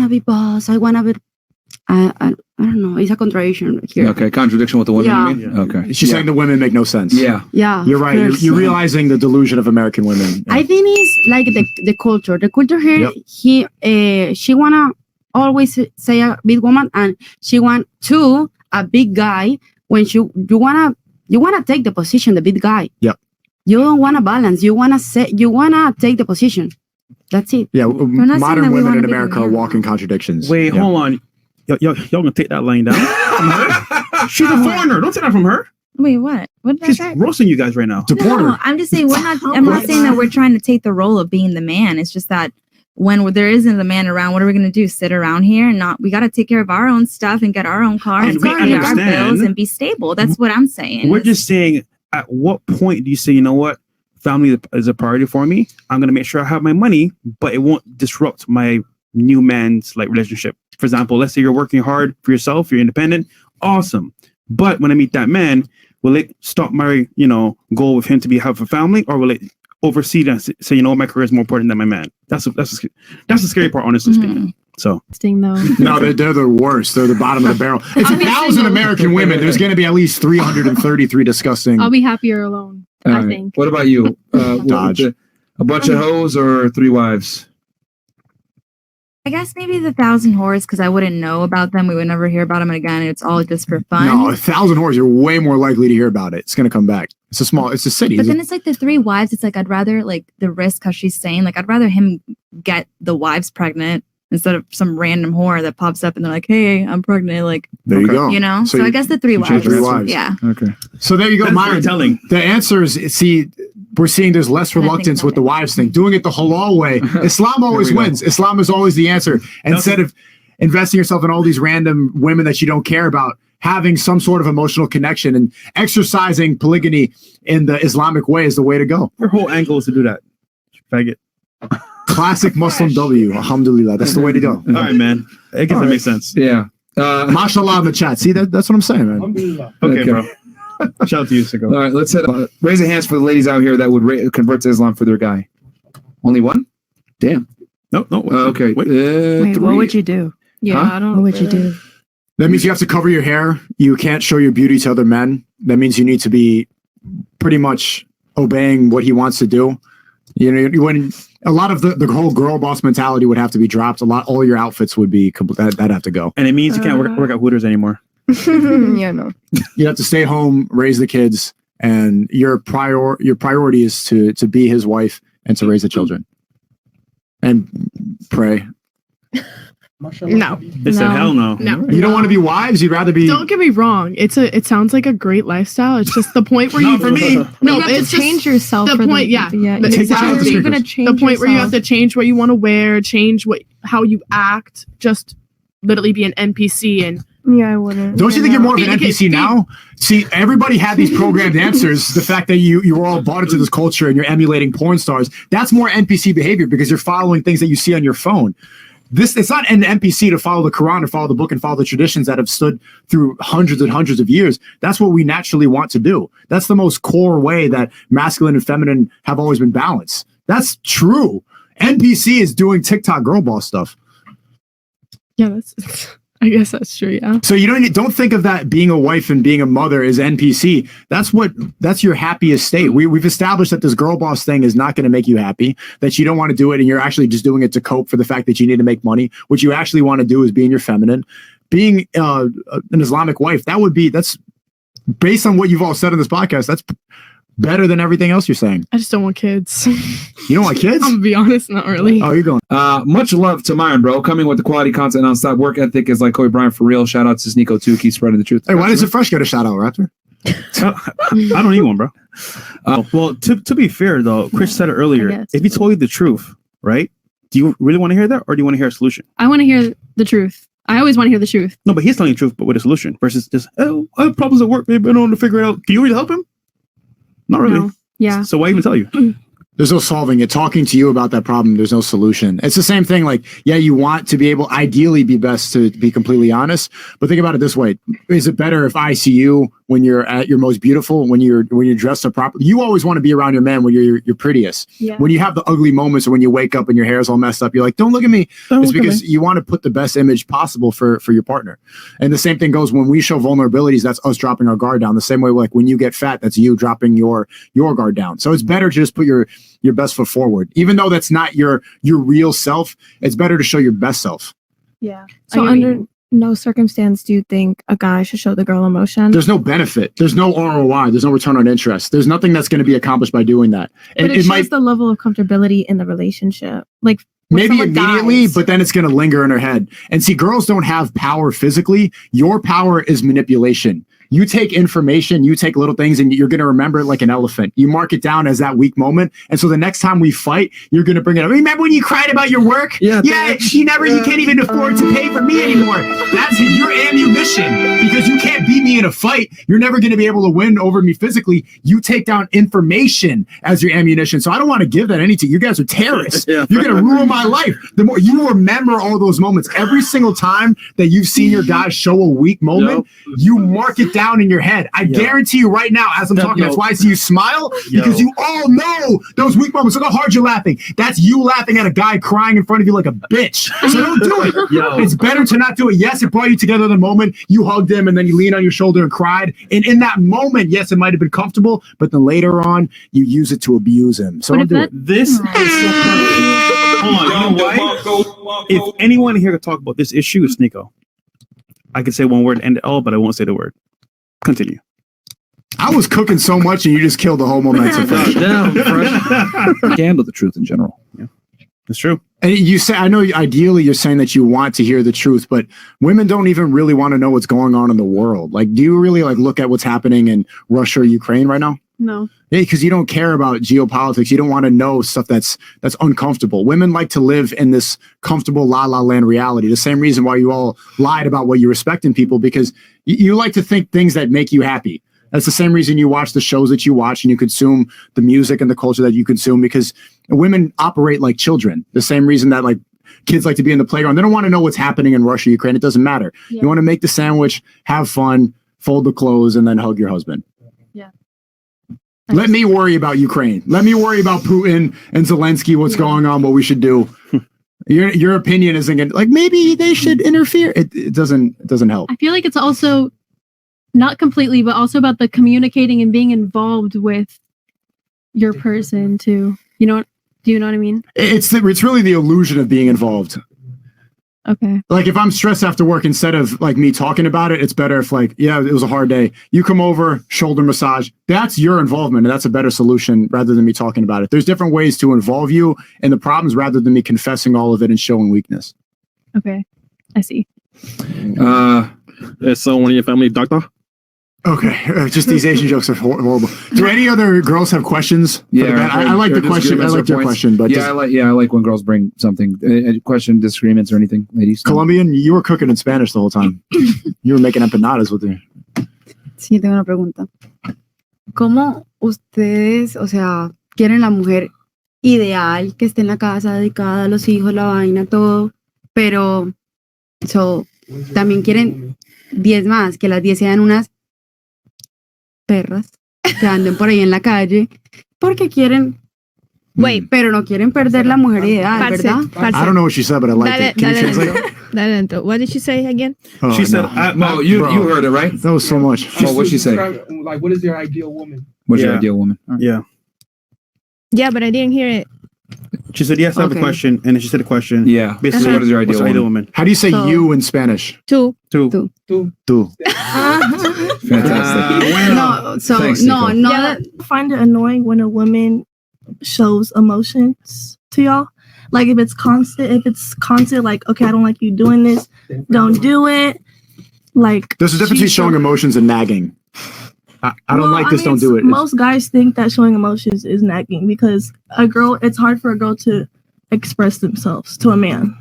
to be boss. I want to be... I don't know. It's a contradiction here. Okay, contradiction with the women. Yeah. You mean? Okay. She's saying the women make no sense. Yeah. You're right. You're realizing the delusion of American women. I think it's like the culture. The culture here, she wanna always say a big woman, and she want to a big guy when you wanna take the position, the big guy. Yep. You don't wanna balance. You wanna take the position. That's it. Yeah. Modern women in America are walking wrong. contradictions. Wait, hold on. Y'all gonna take that line down? She's a foreigner. Don't take that from her. Wait, what? What did She's I say? roasting you guys right now. Deport her. No, I'm just saying I'm not saying that we're trying to take the role of being the man. It's just that when there isn't the man around, what are we gonna do? Sit around here and not? We got to take care of our own stuff and get our own cars, And we pay our understand. bills, and be stable. That's what I'm saying. We're just saying, at what point do you say, you know what, family is a priority for me? I'm gonna make sure I have my money, but it won't disrupt my new man's relationship. For example, let's say you're working hard for yourself, you're independent, awesome. But when I meet that man, will it stop my, goal with him to have a family, or will it oversee that? Say, my career is more important than my man. That's the scary part, honestly speaking. So, no, they're the worst. They're the bottom of the barrel. It's 1,000 American women. There's going to be at least 333 disgusting. I'll be happier alone. I think. What about you? Dodge. A bunch of hoes or 3 wives? I guess maybe the 1,000 whores, because I wouldn't know about them. We would never hear about them again. It's all just for fun. No, 1,000 whores, you're way more likely to hear about it. It's going to come back. It's a city. But then it's like the 3 wives. It's like, I'd rather the risk, because she's saying, I'd rather him get the wives pregnant instead of some random whore that pops up and they're like, hey, I'm pregnant. There you go. So I guess the 3 wives. 3 wives. Yeah. Okay. So there you go. That's very telling. The answer is, we're seeing there's less reluctance with the wives thing. Doing it the halal way. Islam always wins. Islam is always the answer. Instead of investing yourself in all these random women that you don't care about, having some sort of emotional connection and exercising polygamy in the Islamic way is the way to go. Her whole angle is to do that. Faggot. Classic Muslim W. Alhamdulillah. That's the way to go. All right, man. I guess that makes sense. Yeah. Mashallah in the chat. See, that's what I'm saying, man. Okay, bro. Shout out to you, Sneako. All right, let's raise your hands for the ladies out here that would convert to Islam for their guy. Only one? Damn. No. Okay. Wait, 3. what would you do? Yeah, Huh? I don't. What would you do? That means you have to cover your hair. You can't show your beauty to other men. That means you need to be pretty much obeying what he wants to do. When a lot of the whole girl boss mentality would have to be dropped. All your outfits would be that'd have to go. And it means you can't work at Hooters anymore. Yeah, no. You have to stay home, raise the kids, and your priority is to be his wife and to raise the children and pray. No. They said hell no. No. You don't want to be wives. You'd rather be. Don't get me wrong. It sounds like a great lifestyle. It's just the point where Not for me. No, you have it's to change yourself. the for point. Yeah. But Take the child to you're speakers. gonna change The point where you have yourself. to change what you want to wear, change how you act, just literally be an NPC and. Yeah, I wouldn't. Don't you think you're more of an Be- NPC now? See, everybody had these programmed answers. The fact that you were all bought into this culture and you're emulating porn stars, that's more NPC behavior because you're following things that you see on your phone. It's not an NPC to follow the Quran or follow the book and follow the traditions that have stood through hundreds and hundreds of years. That's what we naturally want to do. That's the most core way that masculine and feminine have always been balanced. That's true. NPC is doing TikTok girl boss stuff. Yeah, I guess that's true. Yeah. So you don't think of that being a wife and being a mother as NPC. That's your happiest state. We've established that this girl boss thing is not going to make you happy, that you don't want to do it, and you're actually just doing it to cope for the fact that you need to make money. What you actually want to do is being your feminine. Being an Islamic wife, that's based on what you've all said in this podcast. That's better than everything else you're saying. I just don't want kids. You don't want kids? I'm gonna be honest, not really. Oh, you're going. Much love to Myron, bro. Coming with the quality content non-stop. Work ethic is like Kobe Bryant for real. Shout out to Sneako too. Keep spreading the truth. Hey, why does it fresh get a shout out, Raptor? I don't need one, bro. Well, to be fair though, Chris said it earlier. If he told you the truth, right? Do you really want to hear that, or do you want to hear a solution? I want to hear the truth. I always want to hear the truth. No, but he's telling the truth, but with a solution versus just, oh, I have problems at work, maybe I don't want to figure it out. Can you really help him? Not really. No. Yeah. So why even tell you? There's no solving it. Talking to you about that problem, there's no solution. It's the same thing. Like, yeah, you want to be able, ideally, be best to be completely honest. But think about it this way: is it better if I see you when you're at your most beautiful, when you're dressed up properly? You always want to be around your man when you're your prettiest. Yeah. When you have the ugly moments, or when you wake up and your hair's all messed up, you're like, "Don't look at me." It's because you want to put the best image possible for your partner. And the same thing goes when we show vulnerabilities. That's us dropping our guard down. The same way, like when you get fat, that's you dropping your guard down. So it's better to just put your best foot forward, even though that's not your real self. It's better to show your best self. Yeah. So under no circumstance do you think a guy should show the girl emotion? There's no benefit. There's no ROI. There's no return on interest. There's nothing that's going to be accomplished by doing that. But And it shows the level of comfortability in the relationship. Like when maybe someone immediately, dies. but then it's going to linger in her head. And see, girls don't have power physically. Your power is manipulation. You take information, you take little things, and you're going to remember it like an elephant. You mark it down as that weak moment. And so the next time we fight, you're going to bring it up. Remember when you cried about your work? Yeah. You can't even afford to pay for me anymore. That's your ammunition, because you can't beat me in a fight. You're never going to be able to win over me physically. You take down information as your ammunition. So I don't want to give that any to you. You guys are terrorists. Yeah. You're going to ruin my life. The more you remember all those moments, every single time that you've seen your guy show a weak moment, you mark it down in your head. I guarantee you right now, as I'm talking, that's why I see you smile, because you all know those weak moments. Look how hard you're laughing. That's you laughing at a guy crying in front of you like a bitch. So don't do it. It's better to not do it. Yes, it brought you together in the moment. You hugged him and then you leaned on your shoulder and cried. And in that moment, yes, it might have been comfortable, but then later on, you use it to abuse him. So don't do it. This is so perfect. Hold on, you know why? If anyone here could talk about this issue, it's Sneako. I could say one word and end it all, but I won't say the word. Continue. I was cooking so much and you just killed the whole momentum. I handle the truth in general. Yeah, it's true. And you say, I know ideally you're saying that you want to hear the truth, but women don't even really want to know what's going on in the world. Like, do you really like look at what's happening in Russia or Ukraine right now? No. Yeah, because you don't care about geopolitics. You don't want to know stuff that's uncomfortable. Women like to live in this comfortable la la land reality. The same reason why you all lied about what you respect in people, because you like to think things that make you happy. That's the same reason you watch the shows that you watch and you consume the music and the culture that you consume, because women operate like children. The same reason that like kids like to be in the playground. They don't want to know what's happening in Russia, Ukraine. It doesn't matter. Yeah. You want to make the sandwich, have fun, fold the clothes, and then hug your husband. Yeah. Let me worry about Ukraine. Let me worry about Putin and Zelensky, what's going on, what we should do. Your opinion isn't gonna, like, maybe they should interfere. It doesn't help. I feel like it's also not completely, but also about the communicating and being involved with your person too. Do you know what I mean? It's really the illusion of being involved. Okay. Like if I'm stressed after work, instead of like me talking about it, it's better if like, yeah, it was a hard day. You come over, shoulder massage. That's your involvement. And that's a better solution rather than me talking about it. There's different ways to involve you in the problems rather than me confessing all of it and showing weakness. Okay. I see. Is someone in your family doctor? Okay, just these Asian jokes are horrible. Do any other girls have questions? Yeah, I like the question. I like your question, but I like when girls bring something, a question, disagreements, or anything, ladies. Colombian, you were cooking in Spanish the whole time. You were making empanadas with me. Sí, tengo una pregunta. ¿Cómo ustedes, o sea, quieren la mujer ideal que esté en la casa, dedicada a los hijos, la vaina, todo, pero también quieren 10 más, que las 10 sean unas perras que anden por ahí en la calle porque quieren, pero no quieren perder la mujer ideal, ¿verdad? I don't know what she said, but I liked it. Can you translate? What did she say again? Oh, She said, No, you heard it, right? that was so much. Oh, what'd she say? Like, what is your ideal woman? What's your Yeah. ideal woman? Yeah. Yeah, but I didn't hear it. She said, yes, I have a Okay. question. And then she said a question. Yeah. Basically, What is your what's ideal your woman? woman? How do you say So- you in Spanish? Two. Two. Tu. Fantastic. No, Thanks, no, Nicole. no. Yeah, I find it annoying when a woman shows emotions to y'all. Like if it's constant, like, okay, I don't like you doing this, don't do it. Like There's a difference between showing emotions and nagging. I don't like this, don't do it. Most guys think that showing emotions is nagging because it's hard for a girl to express themselves to a man.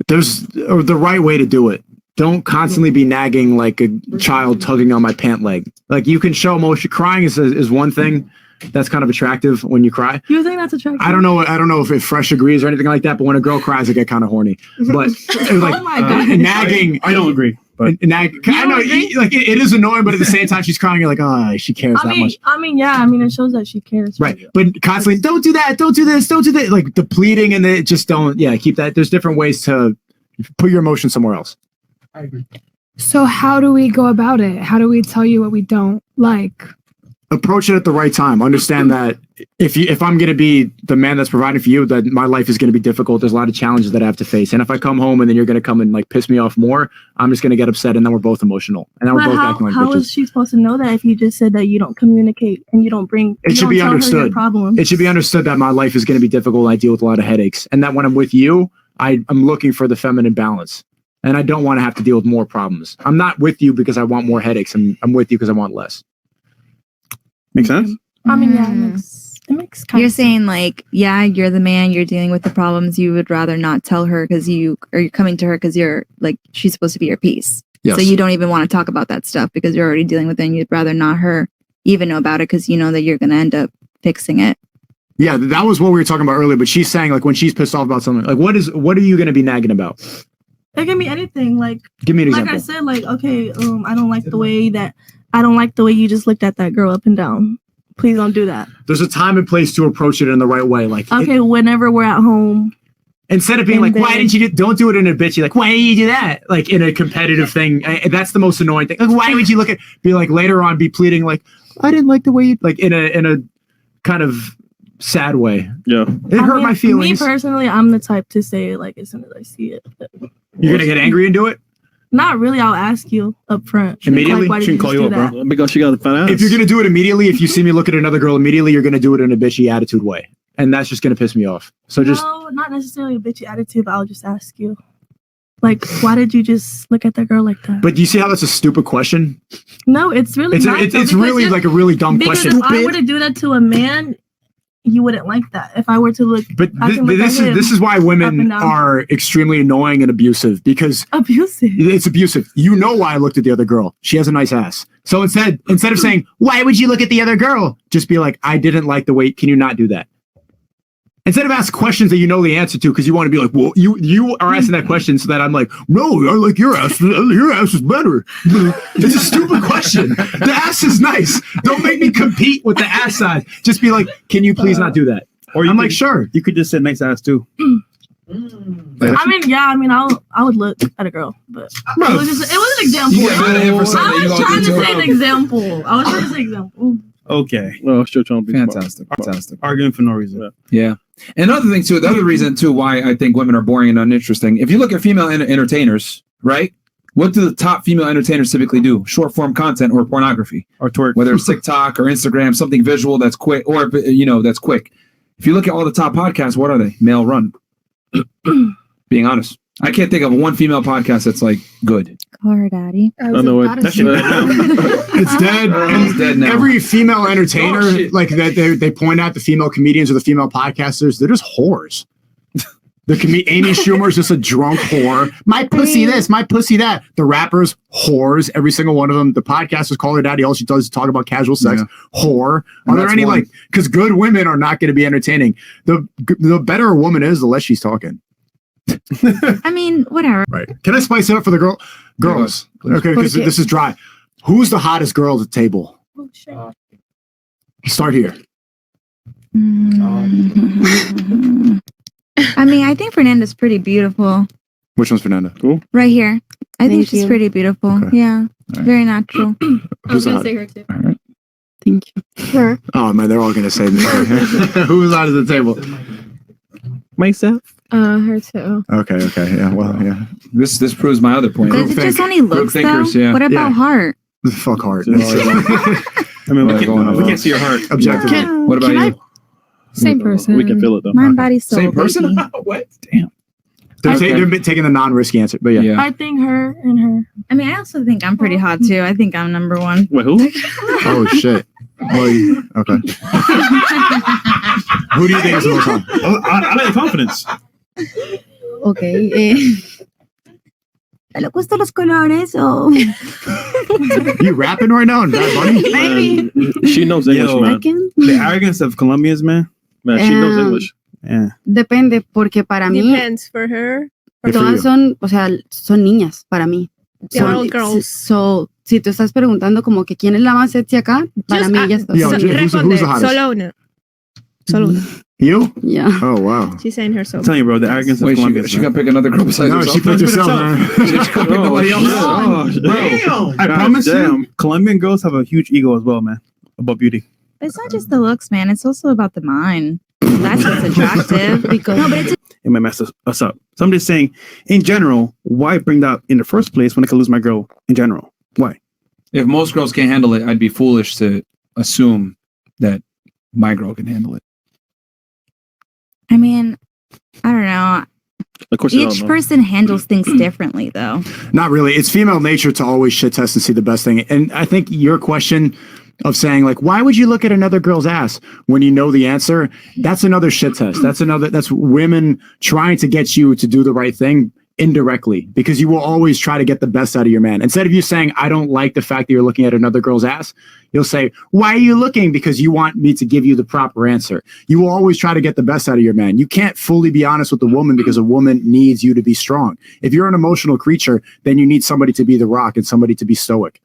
There's the right way to do it. Don't constantly be nagging like a child tugging on my pant leg. Like you can show emotion. Crying is one thing, That's kind of attractive when you cry. You think that's attractive? I don't know if Fresh agrees or anything like that, but when a girl cries, I get kind of horny. But like Oh my God. nagging, I don't agree. But I know, like it is annoying, but at the same time, she's crying. You're like, oh, she cares that much. It shows that she cares. Right. But constantly, don't do that, don't do this, don't do that. Like depleting and it just don't, keep that. There's different ways to put your emotion somewhere else. I agree. So how do we go about it? How do we tell you what we don't like? Approach it at the right time. Understand that if I'm going to be the man that's providing for you, that my life is going to be difficult. There's a lot of challenges that I have to face. And if I come home and then you're going to come and like piss me off more, I'm just going to get upset and then we're both emotional. And then we're both acting like how bitches. is she supposed to know that if you just said that you don't communicate and you don't bring? It should be understood. It should be understood that my life is going to be difficult. I deal with a lot of headaches, and that when I'm with you, I'm looking for the feminine balance, and I don't want to have to deal with more problems. I'm not with you because I want more headaches. I'm with you because I want less. Make sense? I mean, yeah, it makes kind You're of saying like, yeah, you're the man, you're dealing with the problems. You would rather not tell her because you're coming to her because you're like, she's supposed to be your piece. Yes. So you don't even want to talk about that stuff because you're already dealing with it. And you'd rather not her even know about it because you know that you're going to end up fixing it. Yeah, that was what we were talking about earlier. But she's saying like when she's pissed off about something, like what are you going to be nagging about? It can be anything. Like, give me an like example. I said, like, okay, I don't like the way you just looked at that girl up and down. Please don't do that. There's a time and place to approach it in the right way. Like, okay, whenever we're at home. Instead of being like, why didn't you don't do it in a bitchy, like, why did you do that? Like in a competitive thing. That's the most annoying thing. Like, why would you be like later on, be pleading like, I didn't like the way you, like in a kind of sad way. Yeah. It hurt my feelings. Me personally, I'm the type to say it like as soon as I see it. You're going to get angry and do it? Not really. I'll ask you up front. Immediately? Like, She can call you up, bro. Because she got the fat ass. If you're going to do it immediately, if you see me look at another girl immediately, you're going to do it in a bitchy attitude way. And that's just going to piss me off. So No, not necessarily a bitchy attitude, but I'll just ask you. Like, why did you just look at that girl like that? But do you see how that's a stupid question? No, it's really not. It's really like a really dumb question. Because if I were to do that to a man, you wouldn't like that. If I were to look, But this is why women are extremely annoying and abusive, because it's abusive. You know why I looked at the other girl. She has a nice ass. So instead of saying, why would you look at the other girl? Just be like, I didn't like the way, can you not do that? Instead of asking questions that you know the answer to, because you want to be like, well, you are asking that question so that I'm like, no, I like your ass. Your ass is better. It's a stupid question. The ass is nice. Don't make me compete with the ass size. Just be like, can you please not do that? Or I'm like, sure. You could just say nice ass too. I would look at a girl, but it was an example. I was trying to say an example. Okay. Well, still trying to be fantastic. Arguing for no reason. Yeah. Another thing too, the other reason too why I think women are boring and uninteresting. If you look at female entertainers, right? What do the top female entertainers typically do? Short form content or pornography or twerk, whether it's TikTok or Instagram, something visual that's quick or that's quick. If you look at all the top podcasts, what are they? Male run. Being honest, I can't think of one female podcast that's like good. Call her daddy. It's dead. It's dead now. Every female entertainer, like that, they point out the female comedians or the female podcasters, they're just whores. Amy Schumer's just a drunk whore. My pussy this, my pussy that. The rappers, whores, every single one of them. The podcasters call her daddy. All she does is talk about casual sex. Yeah. Whore. Are there any because good women are not going to be entertaining. The better a woman is, the less she's talking. I mean, whatever. Right. Can I spice it up for the girls? Okay, because this is dry. Who's the hottest girl at the table? Oh, shit. Start here. I mean, I think Fernanda's pretty beautiful. Which one's Fernanda? Cool. Right here. I think she's pretty beautiful. Okay. Yeah. Right. Very natural. I was going to say her too. All right. Thank you. Her. Oh, man, they're all going to say who's hot at the table? Myself. Her too. Okay. Yeah, well, yeah. This proves my other point. Does it just only looks thinkers, though? yeah. What about heart? Fuck heart. I mean, we can't see your heart. Objectively. What about you? Same person. We can feel it though. Mind, body, soul. Same person? Baby. What? Damn. They're taking the non-risky answer, but yeah. I think her and her. I mean, I also think I'm pretty hot too. I think I'm number one. Wait, who? Oh shit. Well, okay. Who do you think is the most hot? I like the confidence. Okay. ¿Le gustan los colores? O You rapping right now, Bad Bunny? maybe. She knows English, Yo, man. I can. The arrogance of Colombians, man. Man, she knows Um, English. Yeah. Depende, porque para mí Depends for her. Good for todas you. son, o sea, son niñas para mí. They're Son- all girls. So, si tú estás preguntando como que quién es la más sexy acá, para Just, mí ya está. Yo, who's the hottest? Solo una. Solo una. You? Yeah. Oh, wow. She's saying her I'm solo. telling you, bro, the arrogance of Wait, Colombians. she got to pick another girl besides No, herself. she picked herself, man. She can't pick nobody else. Oh, bro. I God promise damn. you, Colombian girls have a huge ego as well, man, about beauty. It's not just the looks, man. It's also about the mind. That's what's attractive. Because no, but it's It might mess us up. So I'm just saying, in general, why bring that up in the first place when I could lose my girl in general? Why? If most girls can't handle it, I'd be foolish to assume that my girl can handle it. I mean, I don't know. Of course, you Each don't know. person handles things differently, though. Not really. It's female nature to always shit test and see the best thing. And I think your question of saying like, why would you look at another girl's ass when you know the answer? That's another shit test. That's women trying to get you to do the right thing indirectly, because you will always try to get the best out of your man. Instead of you saying, I don't like the fact that you're looking at another girl's ass, you'll say, why are you looking? Because you want me to give you the proper answer. You will always try to get the best out of your man. You can't fully be honest with a woman because a woman needs you to be strong. If you're an emotional creature, then you need somebody to be the rock and somebody to be stoic.